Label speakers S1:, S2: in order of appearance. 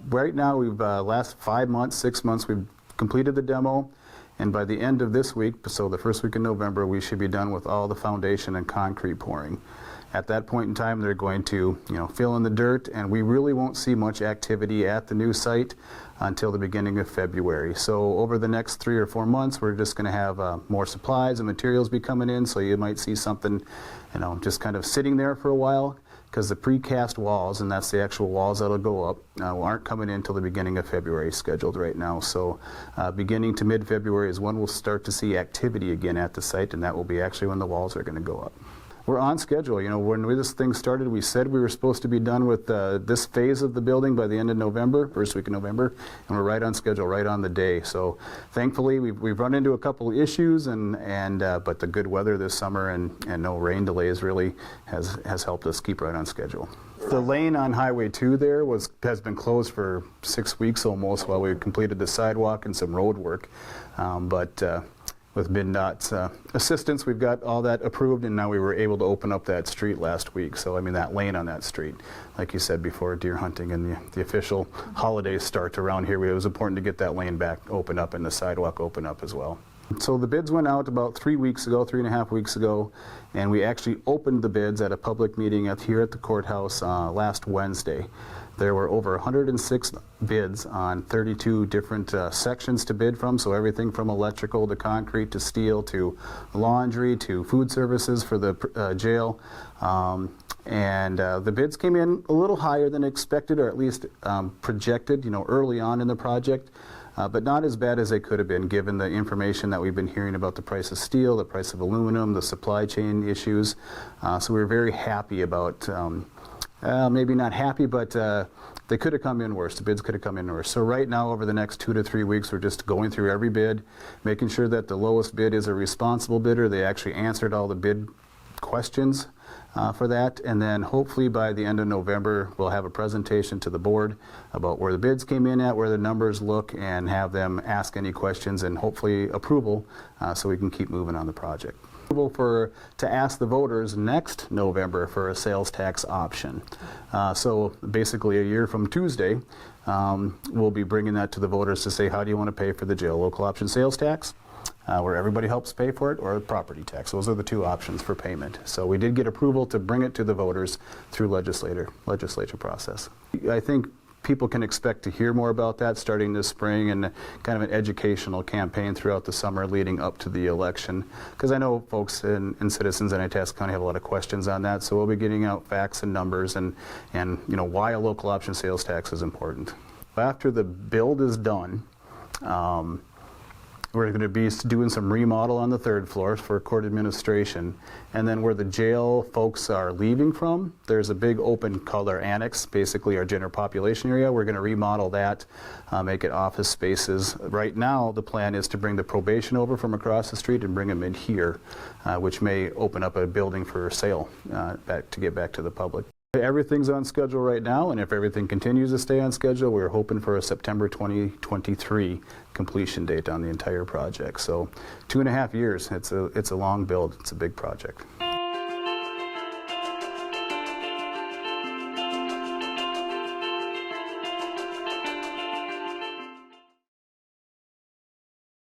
S1: right now, we've last 5 months, 6 months, we've completed the demo, and by the end of this week, so the first week in November, we should be done with all the foundation and concrete pouring. At that point in time, they're going to, fill in the dirt, and we really won't see much activity at the new site until the beginning of February. So over the next 3 or 4 months, we're just going to have more supplies and materials be coming in, so you might see something, just kind of sitting there for a while, because the precast walls, and that's the actual walls that'll go up, aren't coming in until the beginning of February scheduled right now. So beginning to mid-February is when we'll start to see activity again at the site, and that will be actually when the walls are going to go up. We're on schedule. When this thing started, we said we were supposed to be done with this phase of the building by the end of November, first week of November, and we're right on schedule, right on the day. So thankfully, we've run into a couple of issues, but the good weather this summer and no rain delays really has helped us keep right on schedule. The lane on Highway 2 there has been closed for 6 weeks almost while we completed the sidewalk and some road work, with MnDOT's assistance, we've got all that approved, and now we were able to open up that street last week. So, that lane on that street, like you said before, deer hunting and the official holidays start around here. It was important to get that lane back open up and the sidewalk open up as well. So the bids went out about 3 weeks ago, 3.5 weeks ago, and we actually opened the bids at a public meeting here at the courthouse last Wednesday. There were over 106 bids on 32 different sections to bid from, so everything from electrical to concrete to steel to laundry to food services for the jail. The bids came in a little higher than expected, or at least projected, early on in the project. But not as bad as they could have been, given the information that we've been hearing about the price of steel, the price of aluminum, the supply chain issues. So we were very happy about, maybe not happy, but they could have come in worse. The bids could have come in worse. So right now, over the next 2 to 3 weeks, we're just going through every bid, making sure that the lowest bid is a responsible bidder. They actually answered all the bid questions for that, and then hopefully by the end of November we'll have a presentation to the board about where the bids came in at, where the numbers look, and have them ask any questions and hopefully approval so we can keep moving on the project. To ask the voters next November for a sales tax option. So basically a year from Tuesday, we'll be bringing that to the voters to say, how do you want to pay for the jail? Local option sales tax, where everybody helps pay for it, or property tax. Those are the two options for payment. So we did get approval to bring it to the voters through legislature process. I think people can expect to hear more about that starting this spring, and kind of an educational campaign throughout the summer leading up to the election. Because I know folks and citizens in Itasca County have a lot of questions on that, so we'll be getting out facts and numbers and why a local option sales tax is important. After the build is done, we're going to be doing some remodel on the 3rd floor for court administration. And then where the jail folks are leaving from, there's a big open called our annex, basically our general population area. We're going to remodel that, make it office spaces. Right now, the plan is to bring the probation over from across the street and bring them in here, which may open up a building for sale to get back to the public. Everything's on schedule right now, and if everything continues to stay on schedule, we're hoping for a September 2023 completion date on the entire project. So 2.5 years, it's a long build, it's a big project.